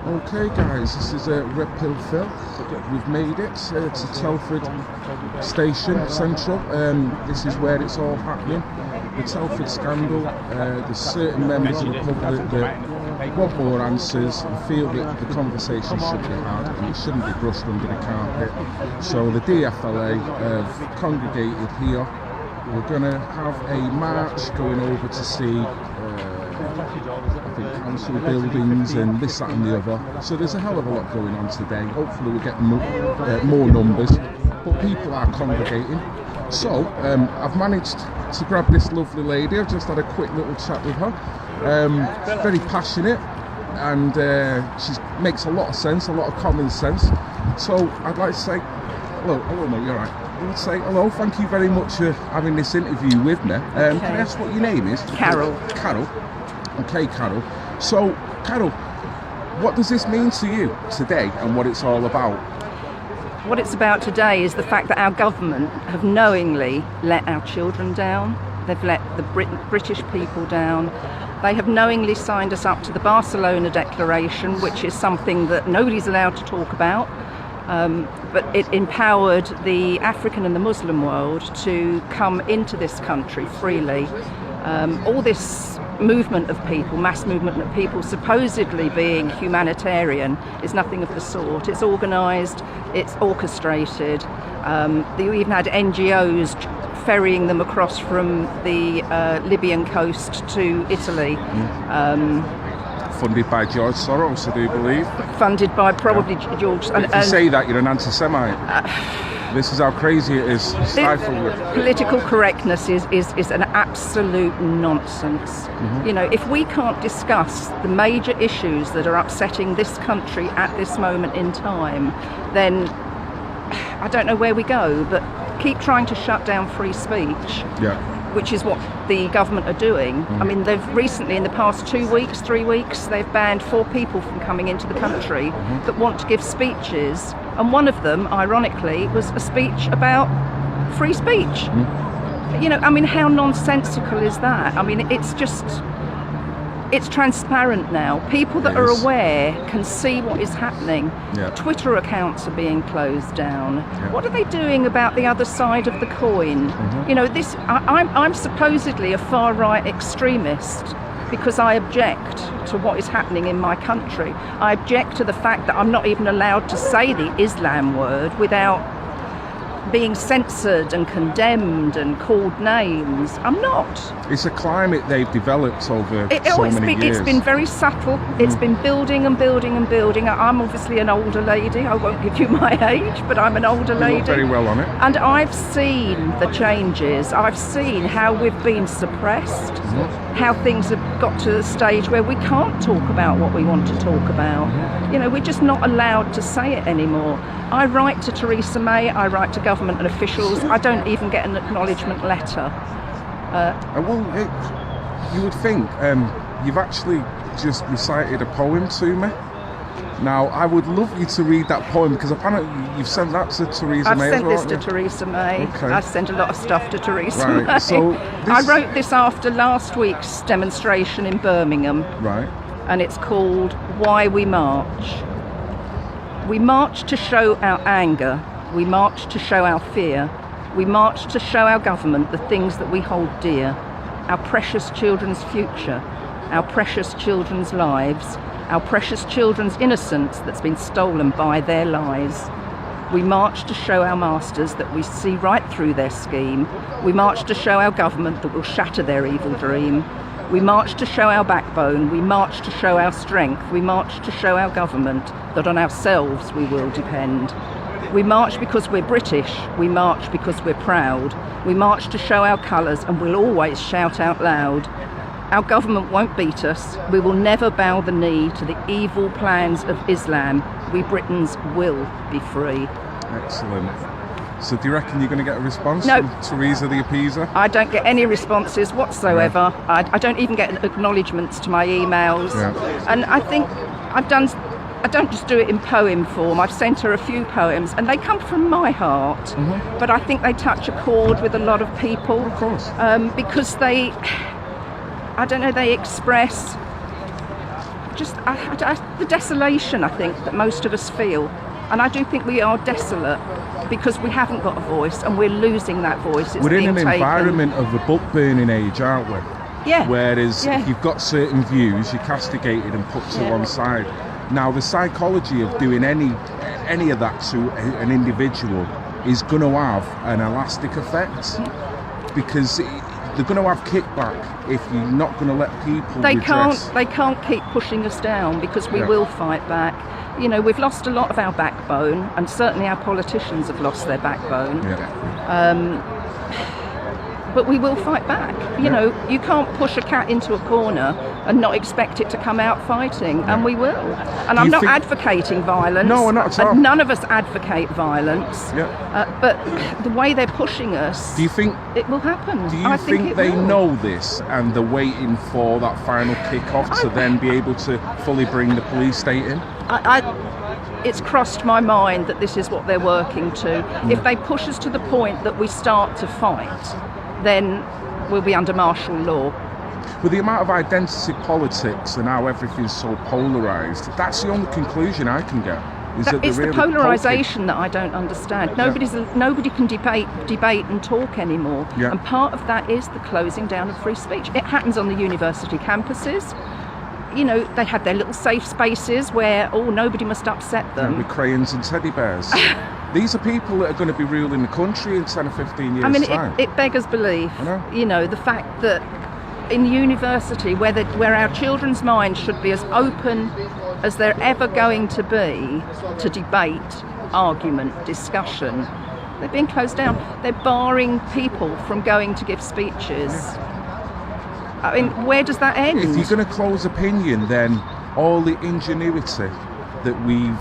Okay guys, this is Red Pill Phil. We've made it to Telford Station Central. This is where it's all happening. The Telford scandal. There's certain members of the public that want more answers and feel that the conversation should be had and it shouldn't be brushed under the carpet. So the DFLA have congregated here. We're going to have a march going over to see I think council buildings and this, that and the other. So there's a hell of a lot going on today. Hopefully we'll get more numbers, but people are congregating. So I've managed to grab this lovely lady. I've just had a quick little chat with her. Very passionate, and she makes a lot of sense, a lot of common sense. So I'd like to say hello mate, you're right. I would say hello, thank you very much for having this interview with me. Can I ask what your name is? Carol. Carol. Okay, Carol. So, Carol, what does this mean to you today and what it's all about? What it's about today is the fact that our government have knowingly let our children down. They've let the British people down. They have knowingly signed us up to the Barcelona Declaration, which is something that nobody's allowed to talk about. But it empowered the African and the Muslim world to come into this country freely. All this movement of people, mass movement of people supposedly being humanitarian is nothing of the sort. It's organised, it's orchestrated. You even had NGOs ferrying them across from the Libyan coast to Italy. Funded by George Soros, I do believe. Funded by probably George. If you say that, you're an anti-Semite. This is how crazy it is. Political correctness is an absolute nonsense. Mm-hmm. You know, if we can't discuss the major issues that are upsetting this country at this moment in time, then I don't know where we go, but keep trying to shut down free speech. Yeah. Which is what the government are doing. Mm. I mean, they've recently, in the past 3 weeks, they've banned 4 people from coming into the country that want to give speeches. And one of them, ironically, was a speech about free speech. Mm. You know, I mean, how nonsensical is that? I mean, it's transparent now. People that are aware can see what is happening. Yeah. Twitter accounts are being closed down. Yeah. What are they doing about the other side of the coin? Mm-hmm. You know, I'm supposedly a far-right extremist because I object to what is happening in my country. I object to the fact that I'm not even allowed to say the Islam word without being censored and condemned and called names. I'm not. It's a climate they've developed over many years. It's been very subtle. It's been building and building and building. I'm obviously an older lady. I won't give you my age, but I'm an older lady. You look very well on it. And I've seen the changes. I've seen how we've been suppressed, how things have got to the stage where we can't talk about what we want to talk about. You know, we're just not allowed to say it anymore. I write to Theresa May, I write to government and officials. I don't even get an acknowledgement letter. You would think you've actually just recited a poem to me. Now, I would love you to read that poem because apparently you've sent that to Theresa May as well. I've sent this to Theresa May. Okay. I sent a lot of stuff to Theresa May. So I wrote this after last week's demonstration in Birmingham. Right. And it's called Why We March. We march to show our anger. We march to show our fear. We march to show our government the things that we hold dear. Our precious children's future. Our precious children's lives. Our precious children's innocence that's been stolen by their lies. We march to show our masters that we see right through their scheme. We march to show our government that will shatter their evil dream. We march to show our backbone. We march to show our strength. We march to show our government that on ourselves we will depend. We march because we're British. We march because we're proud. We march to show our colours and we'll always shout out loud. Our government won't beat us. We will never bow the knee to the evil plans of Islam. We Britons will be free. Excellent. So do you reckon you're going to get a response from Theresa the Appeaser? I don't get any responses whatsoever. No. I don't even get acknowledgements to my emails. Yeah. And I think I don't just do it in poem form. I've sent her a few poems and they come from my heart. But I think they touch a chord with a lot of people. Of course. Because they express the desolation, I think, that most of us feel. And I do think we are desolate because we haven't got a voice and we're losing that voice. We're in an environment of a book burning age, aren't we? Yeah. Whereas if you've got certain views, you're castigated and put to one side. Now, the psychology of doing any of that to an individual is going to have an elastic effect, because they're going to have kickback if you're not going to let people redress. They can't keep pushing us down, because we will fight back. You know, we've lost a lot of our backbone, and certainly our politicians have lost their backbone. But we will fight back. You know, you can't push a cat into a corner and not expect it to come out fighting, and we will. And I'm not advocating violence. No, not at all. None of us advocate violence. But the way they're pushing us, do you think it will happen? Do you think they know this and they're waiting for that final kick-off to then be able to fully bring the police state in? It's crossed my mind that this is what they're working to. If they push us to the point that we start to fight, then we'll be under martial law. With the amount of identity politics and how everything's so polarised, that's the only conclusion I can get. It's the polarisation that I don't understand. Nobody can debate and talk anymore. And part of that is the closing down of free speech. It happens on the university campuses. You know, they had their little safe spaces where, nobody must upset them. With crayons and teddy bears. These are people that are going to be ruling the country in 10 or 15 years' time. It beggars belief. You know, the fact that in the university, where our children's minds should be as open as they're ever going to be to debate, argument, discussion, they're being closed down. They're barring people from going to give speeches. I mean, where does that end? If you're going to close opinion, then all the ingenuity that we've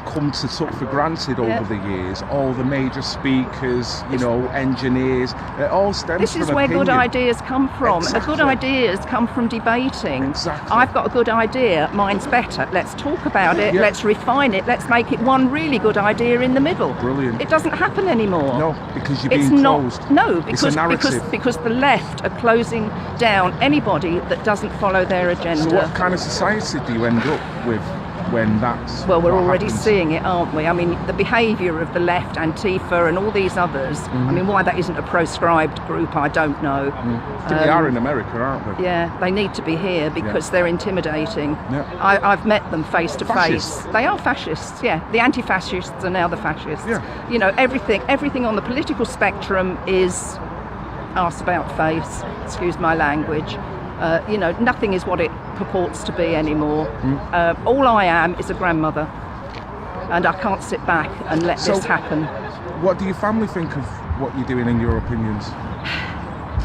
come to take for granted over the years, all the major speakers, engineers, it all stems from This is where opinion. Good ideas come from. Exactly. Good ideas come from debating. Exactly. I've got a good idea, mine's better. Let's talk about it, let's refine it, let's make it one really good idea in the middle. Brilliant. It doesn't happen anymore. No, because you're being closed. No, it's a narrative. because the left are closing down anybody that doesn't follow their agenda. So what kind of society do you end up with when that's Well, we're what already happens? seeing it, aren't we? I mean, the behaviour of the left, Antifa and all these others, I mean, why that isn't a proscribed group, I don't know. They are in America, aren't they? Yeah, they need to be here because they're intimidating. I've met them face to face. They are fascists, The anti-fascists are now the fascists. You know, everything on the political spectrum is arse about face, excuse my language. You know, nothing is what it purports to be anymore. All I am is a grandmother, and I can't sit back and let this happen. What do your family think of what you're doing, in your opinions?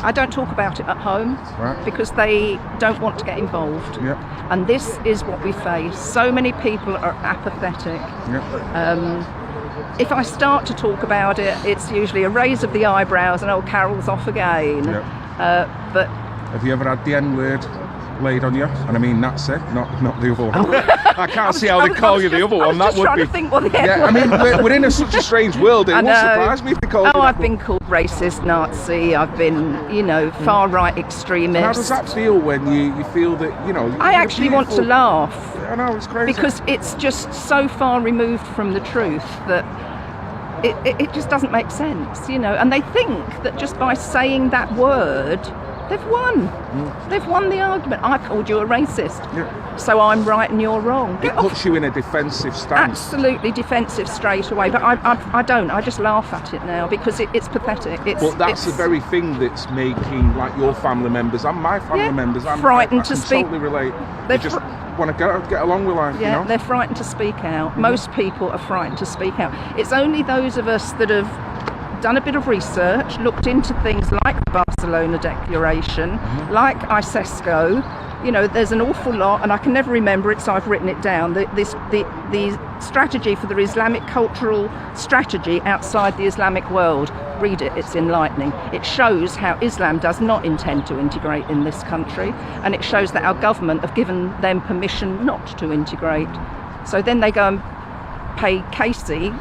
I don't talk about it at home because they don't want to get involved. And this is what we face. So many people are apathetic. If I start to talk about it, it's usually a raise of the eyebrows and Carol's off again. But have you ever had the N-word laid on you? And I mean that's it, not the other one. I can't see how they call you the other one. That would be. To think what the I mean, we're in such a strange world. It won't surprise me if they call you. I've been called racist, Nazi. I've been, far right extremist. And how does that feel when you feel that I actually want to laugh. I know, it's crazy because it's just so far removed from the truth that it just doesn't make sense, And they think that just by saying that word, they've won. They've won the argument. I called you a racist, so I'm right and you're wrong. It puts you in a defensive stance. Absolutely defensive straight away. But I don't. I just laugh at it now because it's pathetic. But that's the very thing that's making your family members and my family members. Frightened to speak. Totally relate. They just want to get along with life. They're frightened to speak out. Most people are frightened to speak out. It's only those of us that have done a bit of research, looked into things like the Barcelona Declaration, like ISESCO. There's an awful lot, and I can never remember it, so I've written it down. The strategy for the Islamic cultural strategy outside the Islamic world. Read it, it's enlightening. It shows how Islam does not intend to integrate in this country, and it shows that our government have given them permission not to integrate. So then they go and pay Casey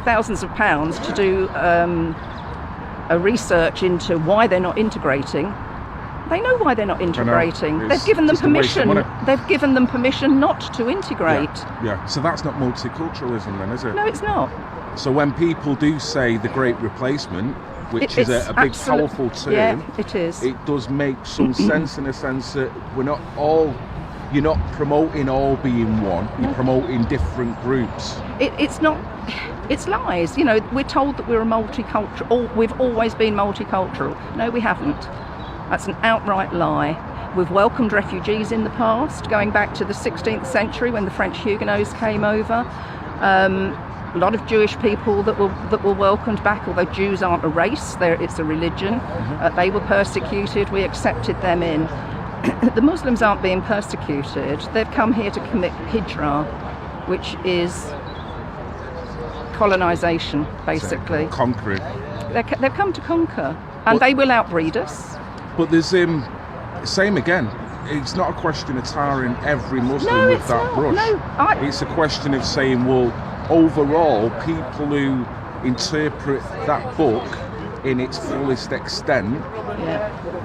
thousands of pounds to do a research into why they're not integrating, They know why they're not integrating. They've It's given them just a waste of permission. money. They've given them permission not to integrate. Yeah. So that's not multiculturalism then, is it? No, it's not. So when people do say the Great Replacement, which is a big, powerful term, yeah, it is. It does make some sense in a sense that you're not promoting all being one, you're promoting different groups. It's not, it's lies. You know, we're told that we're a multicultural, we've always been multicultural. No, we haven't. That's an outright lie. We've welcomed refugees in the past, going back to the 16th century when the French Huguenots came over. A lot of Jewish people that were welcomed back, although Jews aren't a race, it's a religion. They were persecuted, we accepted them in. The Muslims aren't being persecuted. They've come here to commit hijrah, which is colonisation, basically. Conquering. They've come to conquer, and they will outbreed us. But there's same again. It's not a question of tarring every Muslim with that brush. No, it's a question of saying, well, overall, people who interpret that book in its fullest extent,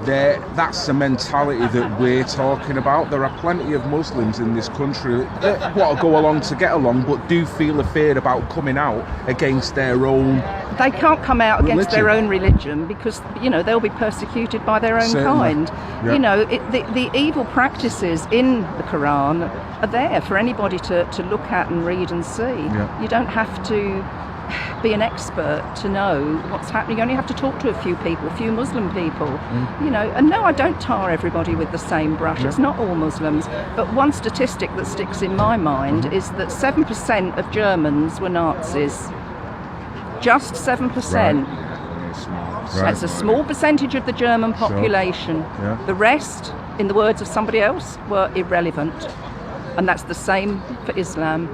that's the mentality that we're talking about. There are plenty of Muslims in this country that want to go along to get along, but do feel a fear about coming out against their own. They can't come out against religion. their own religion because, you know, they'll be persecuted by their own kind. Yeah. You know, the evil practices in the Quran are there for anybody to look at and read and see. Yeah. You don't have to be an expert to know what's happening. You only have to talk to a few people, a few Muslim people, you know. And no, I don't tar everybody with the same brush. It's not all Muslims. But one statistic that sticks in my mind is that 7% of Germans were Nazis. Just 7%. Right. That's a small percentage of the German population. Yeah. The rest, in the words of somebody else, were irrelevant. And that's the same for Islam.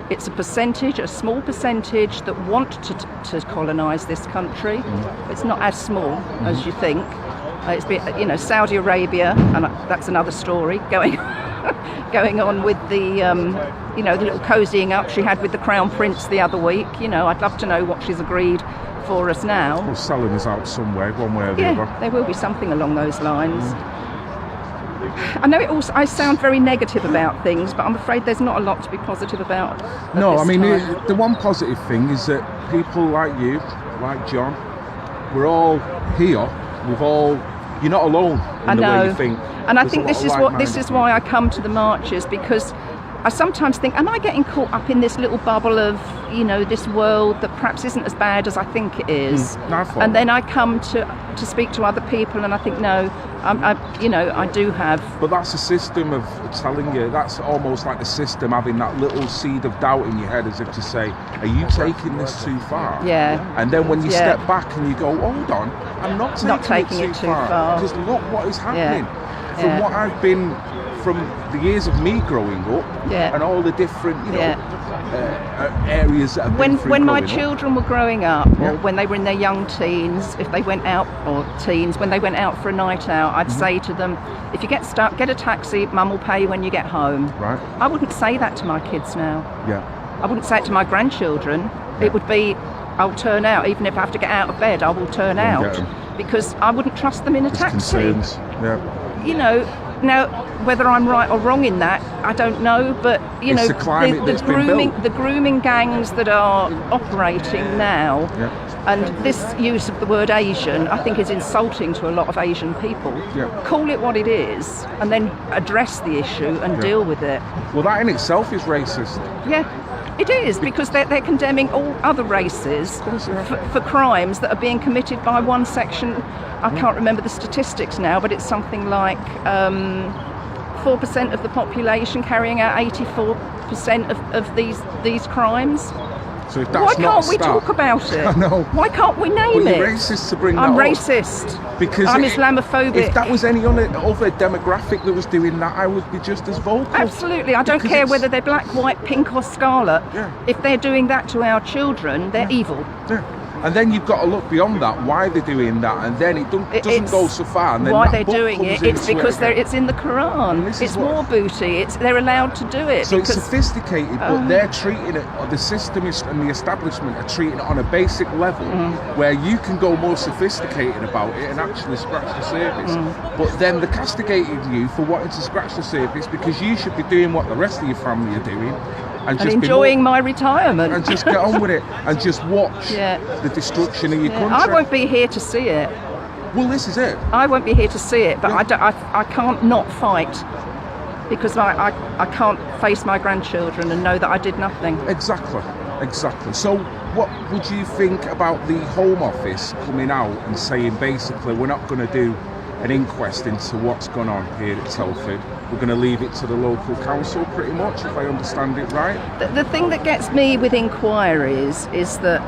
It's a percentage, a small percentage that want to colonise this country. It's not as small as you think. It's been, you know, Saudi Arabia, and that's another story going on with the, you know, the little cozying up she had with the Crown Prince the other week. You know, I'd love to know what she's agreed for us now. Well, selling us out some way, one way or the other. There will be something along those lines. I know I sound very negative about things, but I'm afraid there's not a lot to be positive about. No, I mean, the one positive thing is that people like you, like John, we're all here. You're not alone in the way you think. And I think this is why I come to the marches, because I sometimes think, am I getting caught up in this little bubble of, you know, this world that perhaps isn't as bad as I think it is? And then I come to speak to other people, and I think, no, I do have. But that's a system of telling you. That's almost like the system having that little seed of doubt in your head, as if to say, "Are you taking this too far?" Yeah. And then when you step back and you go, "Hold on, I'm not taking it too far. Because look what is happening." From what I've been, from the years of me growing up, and all the different, areas that I've been through when my growing children were growing up, or when they were in their young teens, if they went out, or teens, when they went out for a night out, I'd say to them, if you get stuck, get a taxi, Mum will pay when you get home. Right. I wouldn't say that to my kids now. Yeah. I wouldn't say it to my grandchildren. It would be, I'll turn out, even if I have to get out of bed, I will turn out, because I wouldn't trust them in a taxi. Concerns. Yeah. You know, now whether I'm right or wrong in that, I don't know, but you know, the grooming gangs that are operating now, and this use of the word Asian, I think, is insulting to a lot of Asian people. Call it what it is, and then address the issue and deal with it. Well, that in itself is racist. Yeah. It is, because they're condemning all other races for crimes that are being committed by one section. I can't remember the statistics now, but it's something like 4% of the population carrying out 84% of these crimes. So if that's why can't we talk about it? I know. Why can't we name it? You're racist to bring that I'm up. racist. Because I'm Islamophobic. If that was any other demographic that was doing that, I would be just as vocal. Absolutely. I don't care whether they're black, white, pink or scarlet. If they're doing that to our children, they're evil. And then you've got to look beyond that, why they're doing that, and then it doesn't go so far. And then why that they're book doing comes it, it's into because again. it's in the Quran. It's more booty. They're allowed to do it. So it's sophisticated, but they're treating it, or the system and the establishment are treating it on a basic level where you can go more sophisticated about it and actually scratch the surface. But then they're castigating you for wanting to scratch the surface because you should be doing what the rest of your family are doing. And just enjoying my retirement. And just get on with it and just watch the destruction of your country. I won't be here to see it. Well, this is it. I won't be here to see it, but I can't not fight because I can't face my grandchildren and know that I did nothing. Exactly. So what would you think about the Home Office coming out and saying basically we're not going to do an inquest into what's gone on here at Telford? We're going to leave it to the local council pretty much, if I understand it right? The thing that gets me with inquiries is that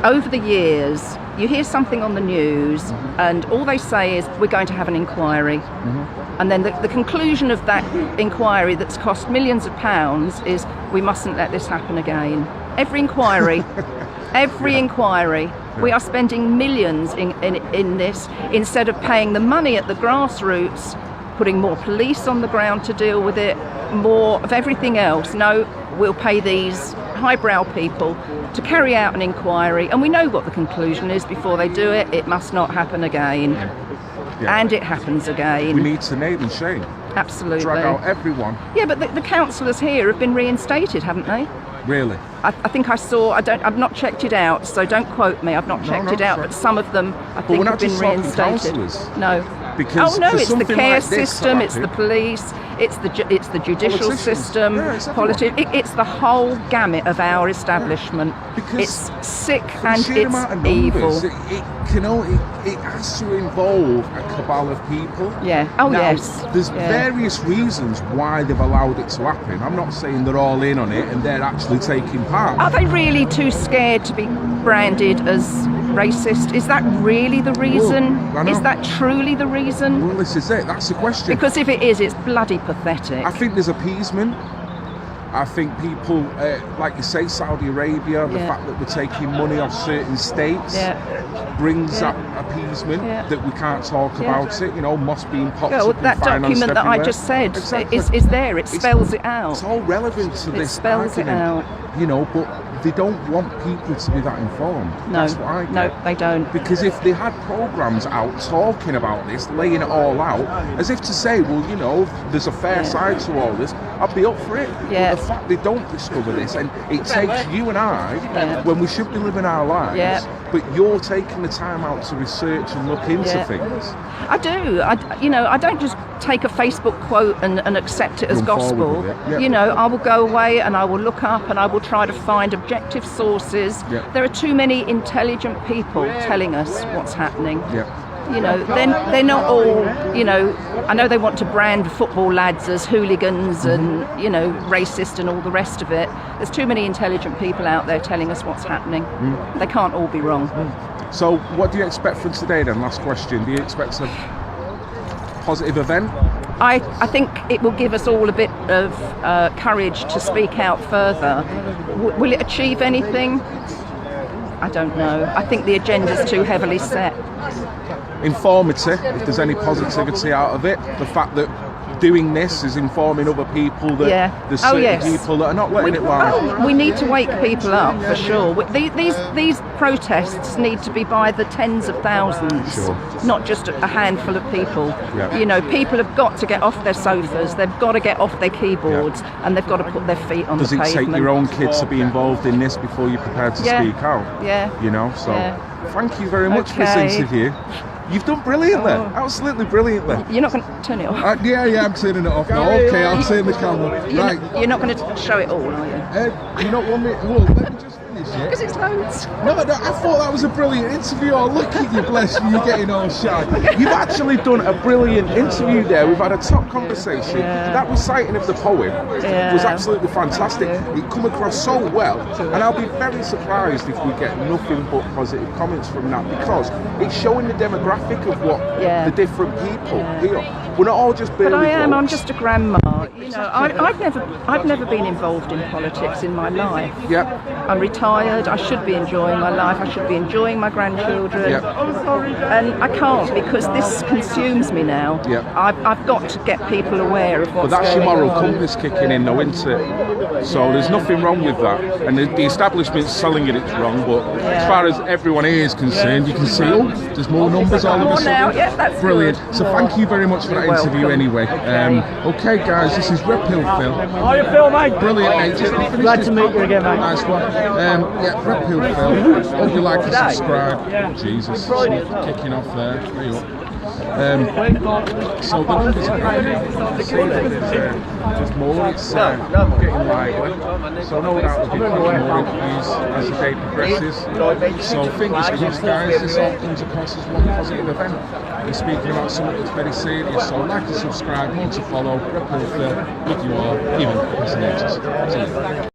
over the years you hear something on the news and all they say is we're going to have an inquiry. And then the conclusion of that inquiry that's cost millions of pounds is we mustn't let this happen again. Every inquiry, inquiry, we are spending millions in this instead of paying the money at the grassroots, putting more police on the ground to deal with it, more of everything else. No, we'll pay these highbrow people to carry out an inquiry, and we know what the conclusion is before they do it. It must not happen again. And it happens again. We need to name and shame. Absolutely. Drag out everyone. Yeah, but the councillors here have been reinstated, haven't they? Really? I think I saw. I've not checked it out, so don't quote me. I've not checked it out, but some of them I think have been reinstated. No. Because it's the care like system, it's the police, it's the judicial system, it's the whole gamut of our establishment. Because it's sick and it's evil. It has to involve a cabal of people. Yeah. There's various reasons why they've allowed it to happen. I'm not saying they're all in on it and they're actually taking part. Are they really too scared to be branded as racist? Is that really the reason? Is that truly the reason? Well, this is it. That's the question. Because if it is, it's bloody pathetic. I think there's appeasement. I think people, like you say, Saudi Arabia, the fact that we're taking money off certain states brings that appeasement that we can't talk about it. Mosque being popped up that document that I just said is there. It spells it out. It's all relevant to this spells argument. It out. But they don't want people to be that informed. No, that's what I get. No, they don't. Because if they had programmes out talking about this, laying it all out, as if to say, well, there's a fair side to all this, I'd be up for it. Yeah. But the fact they don't discover this, and it takes you and I, when we should be living our lives, but you're taking the time out to research and look into things. I do. I don't just take a Facebook quote and accept it as gospel. I will go away and I will look up and I will try to find objective sources. There are too many intelligent people telling us what's happening. They're not all, I know they want to brand football lads as hooligans and, racist and all the rest of it. There's too many intelligent people out there telling us what's happening. They can't all be wrong. So what do you expect from today then? Last question. Do you expect a positive event? I think it will give us all a bit of courage to speak out further. Will it achieve anything? I don't know. I think the agenda's too heavily set. Informative, if there's any positivity out of it, the fact that doing this is informing other people that there's certain people that are not letting it lie. We need to wake people up for sure. These protests need to be by the tens of thousands, not just a handful of people. People have got to get off their sofas, they've got to get off their keyboards, and they've got to put their feet on the pavement. Does it take your own kids to be involved in this before you're prepared to speak out? Thank you very much for this interview. You've done brilliantly, absolutely brilliantly. You're not going to turn it off? I'm turning it off now. Okay, I'll turn the camera. You're not going to show it all, are you? You not want me? Well, let me just finish it. Because it's loads. No, I thought that was a brilliant interview. Oh, look at you, bless you, you're getting all shy. You've actually done a brilliant interview there. We've had a top conversation. That reciting of the poem was absolutely fantastic. It come across so well, and I'll be very surprised if we get nothing but positive comments from that, because it's showing the demographic of what the different people here. We're not all just But I'm just a grandma. You know, I've never been involved in politics in my life. Yep. I'm retired. I should be enjoying my life. I should be enjoying my grandchildren. Yep. And I can't because this consumes me now. Yep. I've got to get people aware of what's But that's your going moral on. compass kicking in, though, isn't it? So there's nothing wrong with that. And the establishment's selling it's wrong, but as far as everyone here is concerned, you can see, oh, there's more numbers all of a More now. sudden. Yeah, that's Brilliant. good. So thank you very much for that You're interview welcome. anyway. Okay, guys, this is Red Pill Phil. How you feel, mate? Brilliant, mate. Just finish Glad this to meet you again, mate. Nice one. Yeah, Red Pill Phil. Hope you like and subscribe. Jesus, kicking off there. There you are. So the numbers are great. There's more, it's getting lively. So no doubt there'll be more interviews as the day progresses. So fingers crossed, guys, this all comes across as one positive event. We're speaking about something that's very serious, so like and subscribe, more to follow. Red Pill Phil with you all, even as an ages. See you.